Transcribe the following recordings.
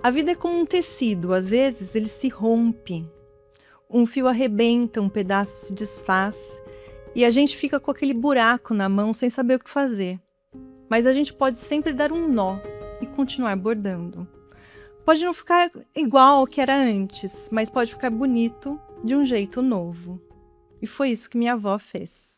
A vida é como um tecido, às vezes ele se rompe. Um fio arrebenta, um pedaço se desfaz e a gente fica com aquele buraco na mão sem saber o que fazer. Mas a gente pode sempre dar um nó e continuar bordando. Pode não ficar igual ao que era antes, mas pode ficar bonito de um jeito novo. E foi isso que minha avó fez.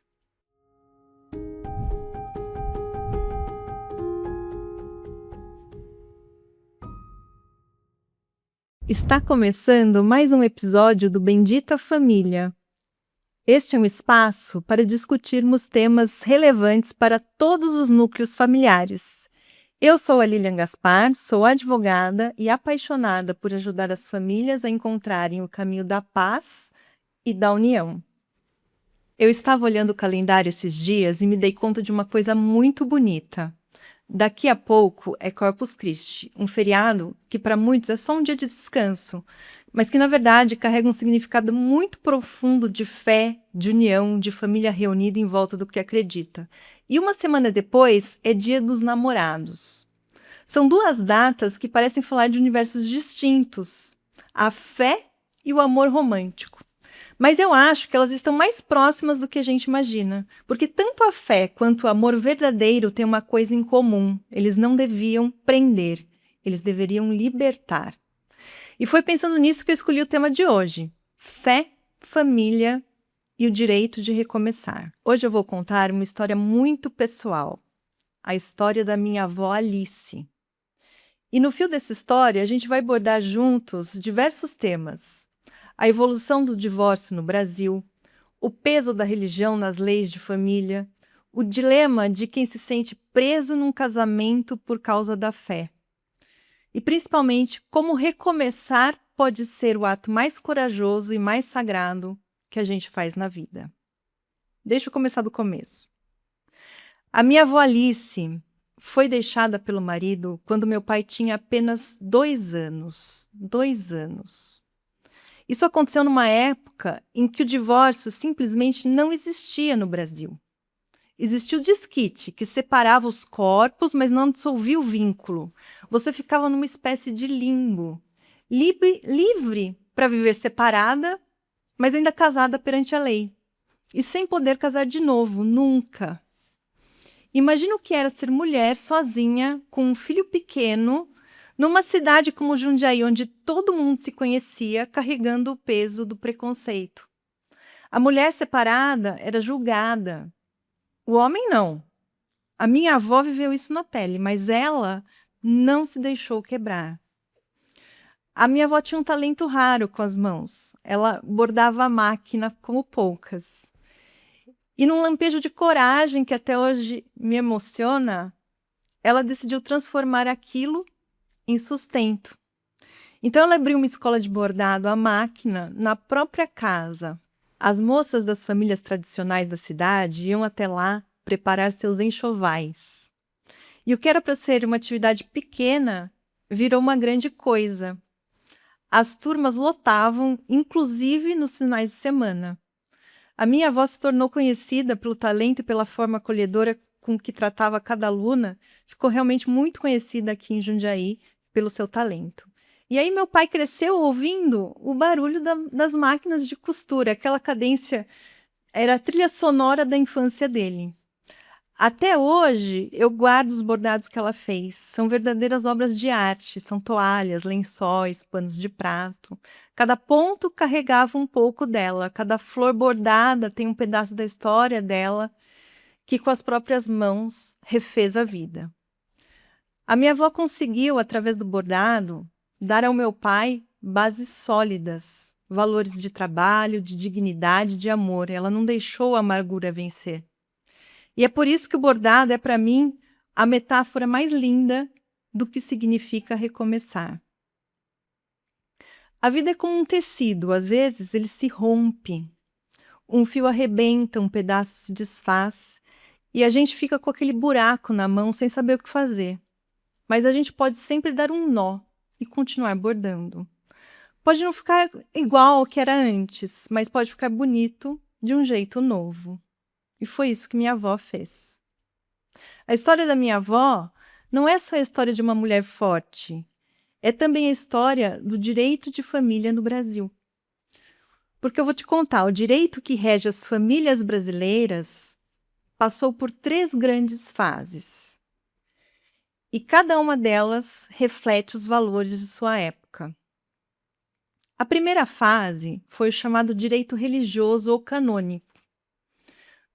Está começando mais um episódio do Bendita Família. Este é um espaço para discutirmos temas relevantes para todos os núcleos familiares. Eu sou a Lilian Gaspar, sou advogada e apaixonada por ajudar as famílias a encontrarem o caminho da paz e da união. Eu estava olhando o calendário esses dias e me dei conta de uma coisa muito bonita. Daqui a pouco é Corpus Christi, um feriado que para muitos é só um dia de descanso, mas que na verdade carrega um significado muito profundo de fé, de união, de família reunida em volta do que acredita. E uma semana depois é Dia dos Namorados. São duas datas que parecem falar de universos distintos, a fé e o amor romântico. Mas eu acho que elas estão mais próximas do que a gente imagina, porque tanto a fé quanto o amor verdadeiro têm uma coisa em comum: eles não deviam prender, eles deveriam libertar. E foi pensando nisso que eu escolhi o tema de hoje: fé, família e o direito de recomeçar. Hoje eu vou contar uma história muito pessoal, a história da minha avó Alice. E no fio dessa história a gente vai abordar juntos diversos temas: a evolução do divórcio no Brasil, o peso da religião nas leis de família, o dilema de quem se sente preso num casamento por causa da fé. E principalmente como recomeçar pode ser o ato mais corajoso e mais sagrado que a gente faz na vida. Deixa eu começar do começo. A minha avó Alice foi deixada pelo marido quando meu pai tinha apenas 2 anos. 2 anos. Isso aconteceu numa época em que o divórcio simplesmente não existia no Brasil. Existia o desquite, que separava os corpos, mas não dissolvia o vínculo. Você ficava numa espécie de limbo, livre para viver separada, mas ainda casada perante a lei. E sem poder casar de novo, nunca. Imagina o que era ser mulher sozinha, com um filho pequeno, numa cidade como Jundiaí, onde todo mundo se conhecia, carregando o peso do preconceito. A mulher separada era julgada. O homem não. A minha avó viveu isso na pele, mas ela não se deixou quebrar. A minha avó tinha um talento raro com as mãos. Ela bordava a máquina como poucas. E num lampejo de coragem que até hoje me emociona, ela decidiu transformar aquilo em sustento. Então ela abriu uma escola de bordado à máquina na própria casa. As moças das famílias tradicionais da cidade iam até lá preparar seus enxovais. E o que era para ser uma atividade pequena virou uma grande coisa. As turmas lotavam, inclusive nos finais de semana. A minha avó se tornou conhecida pelo talento e pela forma acolhedora com que tratava cada aluna. Ficou realmente muito conhecida aqui em Jundiaí pelo seu talento. E aí meu pai cresceu ouvindo o barulho das máquinas de costura. Aquela cadência era a trilha sonora da infância dele. Até hoje, eu guardo os bordados que ela fez. São verdadeiras obras de arte. São toalhas, lençóis, panos de prato. Cada ponto carregava um pouco dela. Cada flor bordada tem um pedaço da história dela que, com as próprias mãos, refez a vida. A minha avó conseguiu, através do bordado, dar ao meu pai bases sólidas, valores de trabalho, de dignidade, de amor. Ela não deixou a amargura vencer. E é por isso que o bordado é, para mim, a metáfora mais linda do que significa recomeçar. A vida é como um tecido, às vezes ele se rompe. Um fio arrebenta, um pedaço se desfaz e a gente fica com aquele buraco na mão sem saber o que fazer. Mas a gente pode sempre dar um nó e continuar bordando. Pode não ficar igual ao que era antes, mas pode ficar bonito de um jeito novo. E foi isso que minha avó fez. A história da minha avó não é só a história de uma mulher forte. É também a história do direito de família no Brasil. Porque eu vou te contar, o direito que rege as famílias brasileiras passou por 3 grandes fases. E cada uma delas reflete os valores de sua época. A primeira fase foi o chamado direito religioso ou canônico.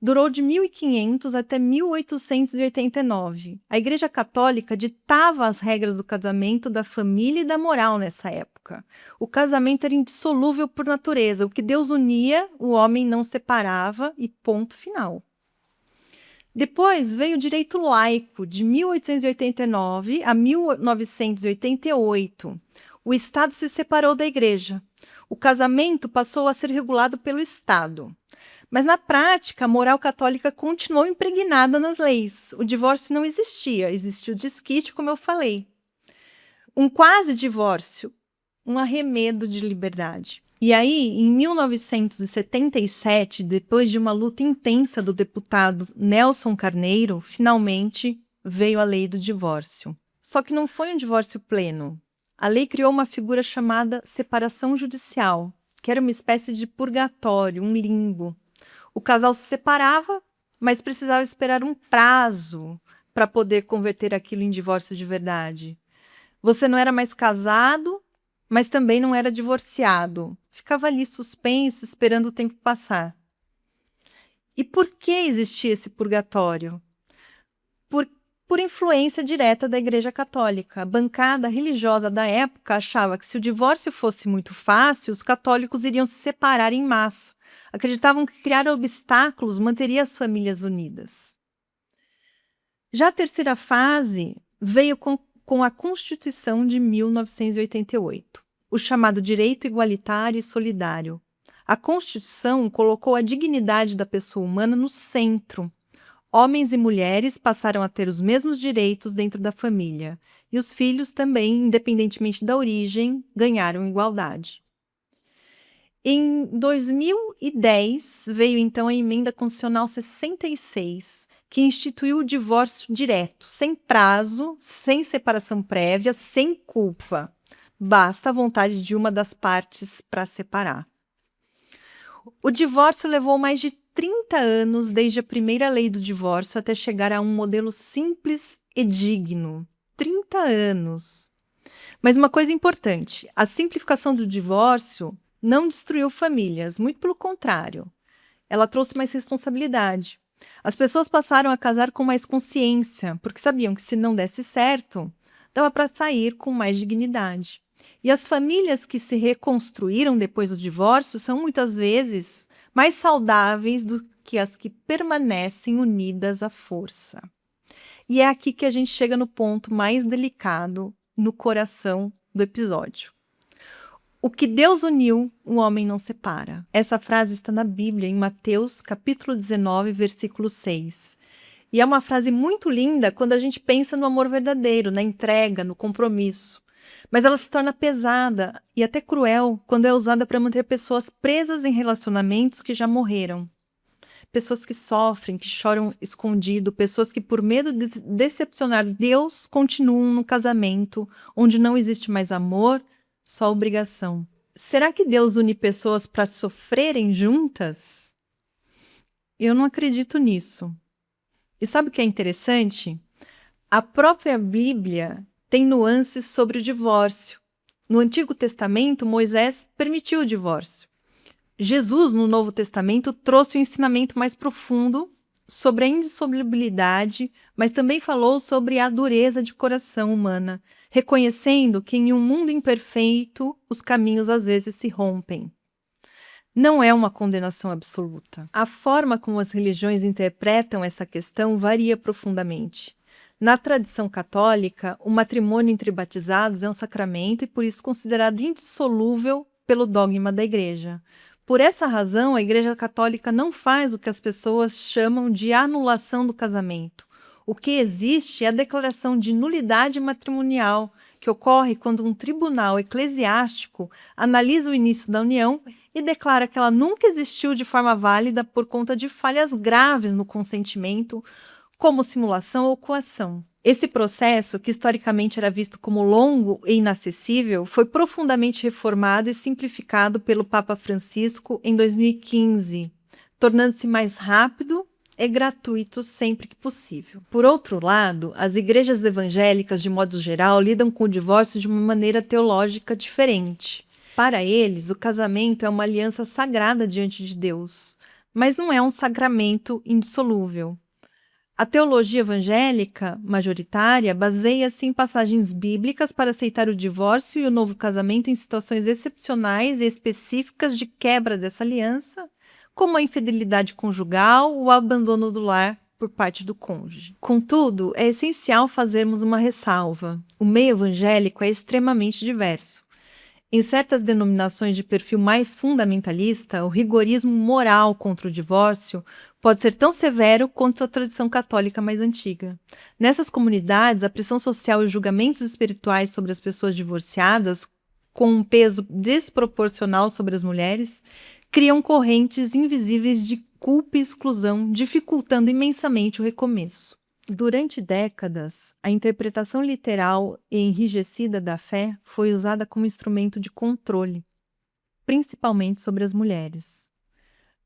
Durou de 1500 até 1889. A Igreja Católica ditava as regras do casamento, da família e da moral nessa época. O casamento era indissolúvel por natureza. O que Deus unia, o homem não separava e ponto final. Depois veio o direito laico, de 1889 a 1988. O Estado se separou da Igreja. O casamento passou a ser regulado pelo Estado. Mas, na prática, a moral católica continuou impregnada nas leis. O divórcio não existia, existia o desquite, como eu falei. Um quase divórcio, um arremedo de liberdade. E aí, em 1977, depois de uma luta intensa do deputado Nelson Carneiro, finalmente veio a lei do divórcio. Só que não foi um divórcio pleno. A lei criou uma figura chamada separação judicial, que era uma espécie de purgatório, um limbo. O casal se separava, mas precisava esperar um prazo para poder converter aquilo em divórcio de verdade. Você não era mais casado, mas também não era divorciado. Ficava ali suspenso, esperando o tempo passar. E por que existia esse purgatório? Por influência direta da Igreja Católica. A bancada religiosa da época achava que se o divórcio fosse muito fácil, os católicos iriam se separar em massa. Acreditavam que criar obstáculos manteria as famílias unidas. Já a terceira fase veio com a Constituição de 1988, o chamado direito igualitário e solidário. A Constituição colocou a dignidade da pessoa humana no centro. Homens e mulheres passaram a ter os mesmos direitos dentro da família, e os filhos também, independentemente da origem, ganharam igualdade. Em 2010, veio então a Emenda Constitucional 66, que instituiu o divórcio direto, sem prazo, sem separação prévia, sem culpa. Basta a vontade de uma das partes para separar. O divórcio levou mais de 30 anos desde a primeira lei do divórcio até chegar a um modelo simples e digno. 30 anos. Mas uma coisa importante, a simplificação do divórcio não destruiu famílias, muito pelo contrário. Ela trouxe mais responsabilidade. As pessoas passaram a casar com mais consciência, porque sabiam que se não desse certo, dava para sair com mais dignidade. E as famílias que se reconstruíram depois do divórcio são muitas vezes mais saudáveis do que as que permanecem unidas à força. E é aqui que a gente chega no ponto mais delicado, no coração do episódio. O que Deus uniu, o homem não separa. Essa frase está na Bíblia, em Mateus, capítulo 19, versículo 6. E é uma frase muito linda quando a gente pensa no amor verdadeiro, na entrega, no compromisso. Mas ela se torna pesada e até cruel quando é usada para manter pessoas presas em relacionamentos que já morreram. Pessoas que sofrem, que choram escondido, pessoas que, por medo de decepcionar Deus, continuam no casamento, onde não existe mais amor, só obrigação. Será que Deus une pessoas para sofrerem juntas? Eu não acredito nisso. E sabe o que é interessante? A própria Bíblia tem nuances sobre o divórcio. No Antigo Testamento, Moisés permitiu o divórcio. Jesus, no Novo Testamento, trouxe um ensinamento mais profundo sobre a indissolubilidade, mas também falou sobre a dureza de coração humana, reconhecendo que em um mundo imperfeito, os caminhos às vezes se rompem. Não é uma condenação absoluta. A forma como as religiões interpretam essa questão varia profundamente. Na tradição católica, o matrimônio entre batizados é um sacramento e por isso considerado indissolúvel pelo dogma da Igreja. Por essa razão, a Igreja Católica não faz o que as pessoas chamam de anulação do casamento. O que existe é a declaração de nulidade matrimonial, que ocorre quando um tribunal eclesiástico analisa o início da união e declara que ela nunca existiu de forma válida por conta de falhas graves no consentimento, como simulação ou coação. Esse processo, que historicamente era visto como longo e inacessível, foi profundamente reformado e simplificado pelo Papa Francisco em 2015, tornando-se mais rápido e gratuito sempre que possível. Por outro lado, as igrejas evangélicas, de modo geral, lidam com o divórcio de uma maneira teológica diferente. Para eles, o casamento é uma aliança sagrada diante de Deus, mas não é um sacramento indissolúvel. A teologia evangélica majoritária baseia-se em passagens bíblicas para aceitar o divórcio e o novo casamento em situações excepcionais e específicas de quebra dessa aliança, como a infidelidade conjugal ou o abandono do lar por parte do cônjuge. Contudo, é essencial fazermos uma ressalva. O meio evangélico é extremamente diverso. Em certas denominações de perfil mais fundamentalista, o rigorismo moral contra o divórcio pode ser tão severo quanto a tradição católica mais antiga. Nessas comunidades, a pressão social e os julgamentos espirituais sobre as pessoas divorciadas, com um peso desproporcional sobre as mulheres, criam correntes invisíveis de culpa e exclusão, dificultando imensamente o recomeço. Durante décadas, a interpretação literal e enrijecida da fé foi usada como instrumento de controle, principalmente sobre as mulheres.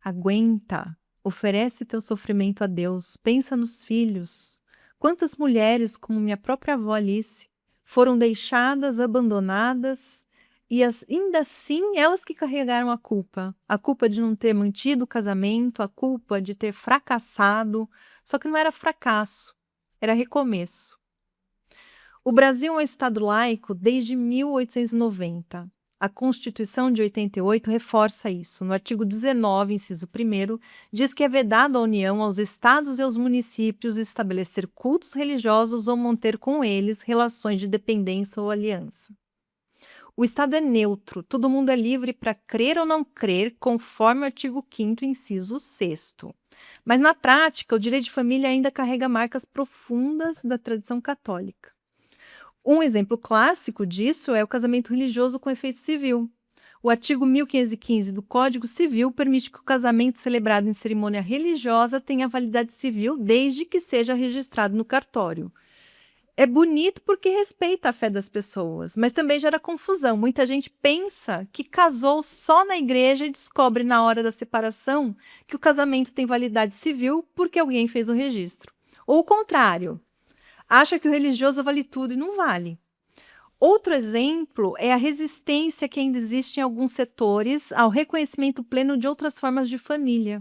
Aguenta, oferece teu sofrimento a Deus, pensa nos filhos. Quantas mulheres, como minha própria avó Alice, foram deixadas, abandonadas, e ainda assim elas que carregaram a culpa de não ter mantido o casamento, a culpa de ter fracassado, só que não era fracasso, era recomeço. O Brasil é um estado laico desde 1890. A Constituição de 88 reforça isso. No artigo 19, inciso 1º, diz que é vedado à União, aos estados e aos municípios estabelecer cultos religiosos ou manter com eles relações de dependência ou aliança. O Estado é neutro, todo mundo é livre para crer ou não crer, conforme o artigo 5º, inciso 6º. Mas, na prática, o direito de família ainda carrega marcas profundas da tradição católica. Um exemplo clássico disso é o casamento religioso com efeito civil. O artigo 1515 do Código Civil permite que o casamento celebrado em cerimônia religiosa tenha validade civil desde que seja registrado no cartório. É bonito porque respeita a fé das pessoas, mas também gera confusão. Muita gente pensa que casou só na igreja e descobre na hora da separação que o casamento tem validade civil porque alguém fez o registro. Ou o contrário, acha que o religioso vale tudo e não vale. Outro exemplo é a resistência que ainda existe em alguns setores ao reconhecimento pleno de outras formas de família.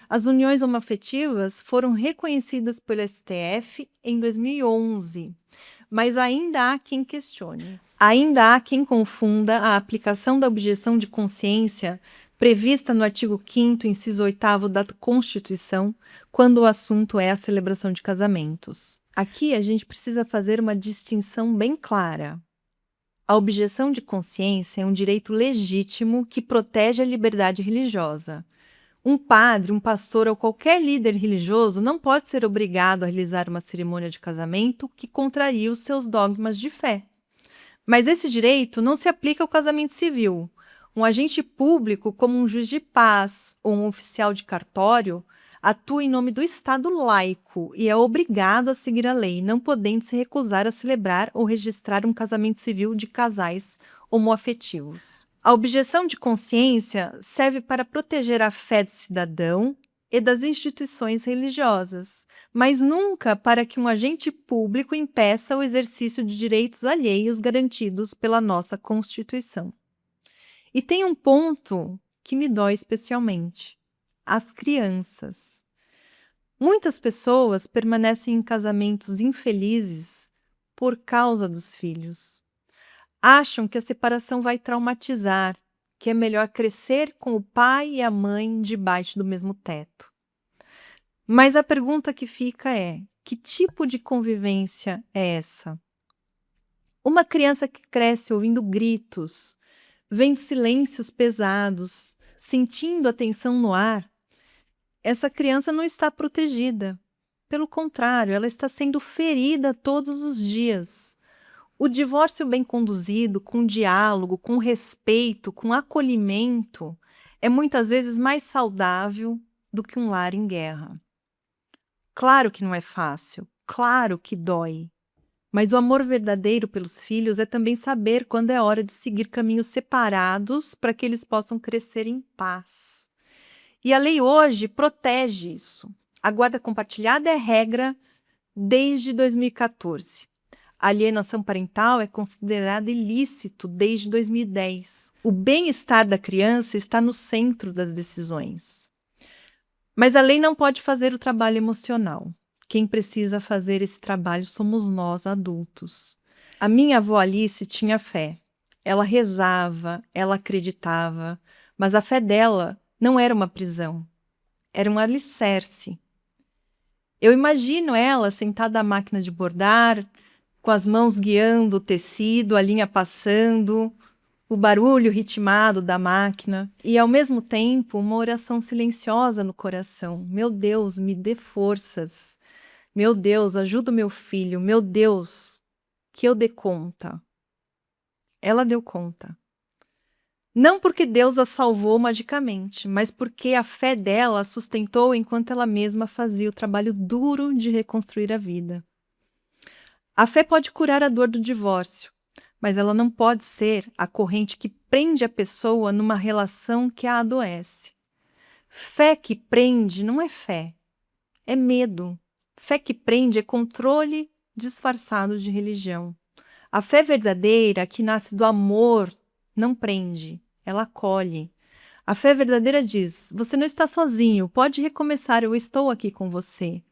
As uniões homoafetivas foram reconhecidas pelo STF em 2011, mas ainda há quem questione. Ainda há quem confunda a aplicação da objeção de consciência prevista no artigo 5º, inciso 8º da Constituição, quando o assunto é a celebração de casamentos. Aqui a gente precisa fazer uma distinção bem clara. A objeção de consciência é um direito legítimo que protege a liberdade religiosa. Um padre, um pastor ou qualquer líder religioso não pode ser obrigado a realizar uma cerimônia de casamento que contraria os seus dogmas de fé. Mas esse direito não se aplica ao casamento civil. Um agente público, como um juiz de paz ou um oficial de cartório, atua em nome do Estado laico e é obrigado a seguir a lei, não podendo se recusar a celebrar ou registrar um casamento civil de casais homoafetivos. A objeção de consciência serve para proteger a fé do cidadão e das instituições religiosas, mas nunca para que um agente público impeça o exercício de direitos alheios garantidos pela nossa Constituição. E tem um ponto que me dói especialmente: as crianças. Muitas pessoas permanecem em casamentos infelizes por causa dos filhos. Acham que a separação vai traumatizar, que é melhor crescer com o pai e a mãe debaixo do mesmo teto. Mas a pergunta que fica é: que tipo de convivência é essa? Uma criança que cresce ouvindo gritos, vendo silêncios pesados, sentindo a tensão no ar, essa criança não está protegida. Pelo contrário, ela está sendo ferida todos os dias. O divórcio bem conduzido, com diálogo, com respeito, com acolhimento, é muitas vezes mais saudável do que um lar em guerra. Claro que não é fácil, claro que dói, Mas o amor verdadeiro pelos filhos é também saber quando é hora de seguir caminhos separados para que eles possam crescer em paz. E a lei hoje protege isso. A guarda compartilhada é regra desde 2014. A alienação parental é considerada ilícito desde 2010. O bem-estar da criança está no centro das decisões. Mas a lei não pode fazer o trabalho emocional. Quem precisa fazer esse trabalho somos nós, adultos. A minha avó Alice tinha fé. Ela rezava, ela acreditava, mas a fé dela não era uma prisão, era um alicerce. Eu imagino ela sentada à máquina de bordar, com as mãos guiando o tecido, a linha passando, o barulho ritmado da máquina e, ao mesmo tempo, uma oração silenciosa no coração. Meu Deus, me dê forças. Meu Deus, ajuda o meu filho. Meu Deus, que eu dê conta. Ela deu conta. Não porque Deus a salvou magicamente, mas porque a fé dela a sustentou enquanto ela mesma fazia o trabalho duro de reconstruir a vida. A fé pode curar a dor do divórcio, mas ela não pode ser a corrente que prende a pessoa numa relação que a adoece. Fé que prende não é fé, é medo. Fé que prende é controle disfarçado de religião. A fé verdadeira, que nasce do amor, não prende, ela acolhe. A fé verdadeira diz: você não está sozinho, pode recomeçar, eu estou aqui com você.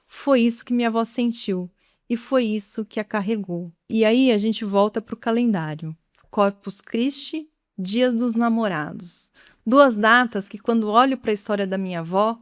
Foi isso que minha avó sentiu. E foi isso que a carregou. E aí a gente volta para o calendário. Corpus Christi, Dias dos Namorados. 2 datas que, quando olho para a história da minha avó,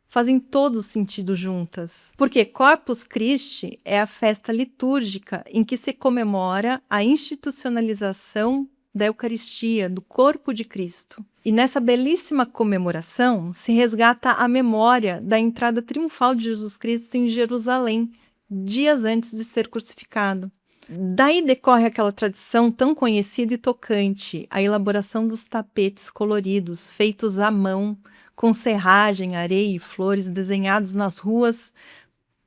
fazem todo sentido juntas. Porque Corpus Christi é a festa litúrgica em que se comemora a institucionalização da Eucaristia, do corpo de Cristo. E nessa belíssima comemoração se resgata a memória da entrada triunfal de Jesus Cristo em Jerusalém, dias antes de ser crucificado. Daí decorre aquela tradição tão conhecida e tocante, a elaboração dos tapetes coloridos, feitos à mão, com serragem, areia e flores desenhados nas ruas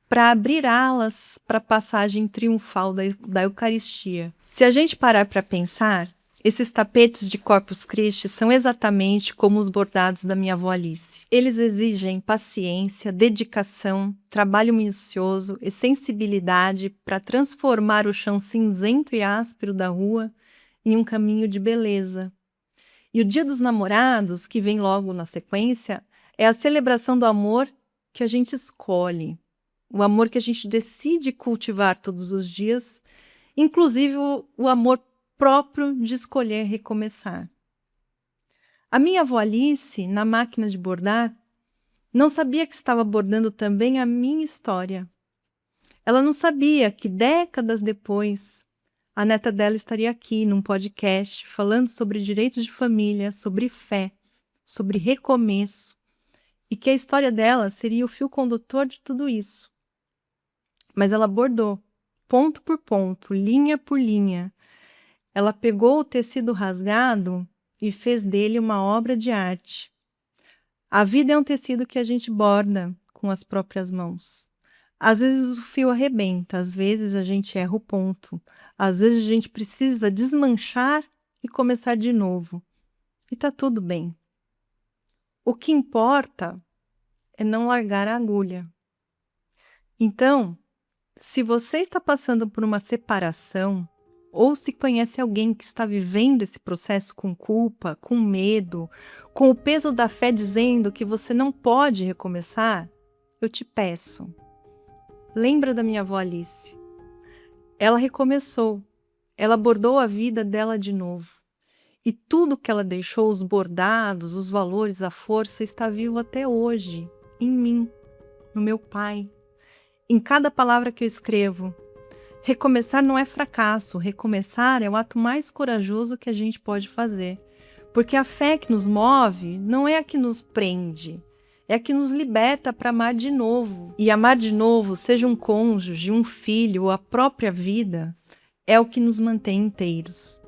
para abrir alas para a passagem triunfal da Eucaristia. Se a gente parar para pensar, esses tapetes de Corpus Christi são exatamente como os bordados da minha avó Alice. Eles exigem paciência, dedicação, trabalho minucioso e sensibilidade para transformar o chão cinzento e áspero da rua em um caminho de beleza. E o Dia dos Namorados, que vem logo na sequência, é a celebração do amor que a gente escolhe, o amor que a gente decide cultivar todos os dias, inclusive o amor próprio de escolher recomeçar. A minha avó Alice, na máquina de bordar, não sabia que estava bordando também a minha história. Ela não sabia que, décadas depois, a neta dela estaria aqui num podcast falando sobre direitos de família, sobre fé, sobre recomeço, e que a história dela seria o fio condutor de tudo isso. Mas ela bordou, ponto por ponto, linha por linha. Ela pegou o tecido rasgado e fez dele uma obra de arte. A vida é um tecido que a gente borda com as próprias mãos. Às vezes o fio arrebenta, às vezes a gente erra o ponto, às vezes a gente precisa desmanchar e começar de novo. E tá tudo bem. O que importa é não largar a agulha. Então, se você está passando por uma separação, ou se conhece alguém que está vivendo esse processo com culpa, com medo, com o peso da fé dizendo que você não pode recomeçar, eu te peço, lembra da minha avó Alice. Ela recomeçou, ela bordou a vida dela de novo. E tudo que ela deixou, os bordados, os valores, a força, está vivo até hoje, em mim, no meu pai, em cada palavra que eu escrevo. Recomeçar não é fracasso, recomeçar é o ato mais corajoso que a gente pode fazer. Porque a fé que nos move não é a que nos prende, é a que nos liberta para amar de novo. E amar de novo, seja um cônjuge, um filho ou a própria vida, é o que nos mantém inteiros.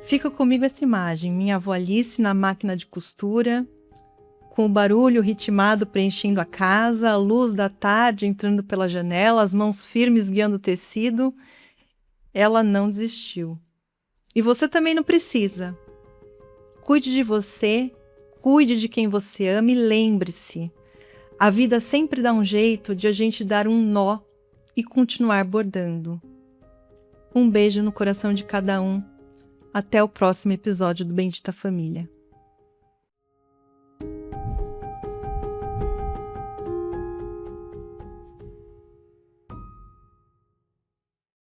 Fica comigo essa imagem, minha avó Alice na máquina de costura, com o barulho ritmado preenchendo a casa, a luz da tarde entrando pela janela, as mãos firmes guiando o tecido, ela não desistiu. E você também não precisa. Cuide de você, cuide de quem você ama e lembre-se, a vida sempre dá um jeito de a gente dar um nó e continuar bordando. Um beijo no coração de cada um. Até o próximo episódio do Bendita Família.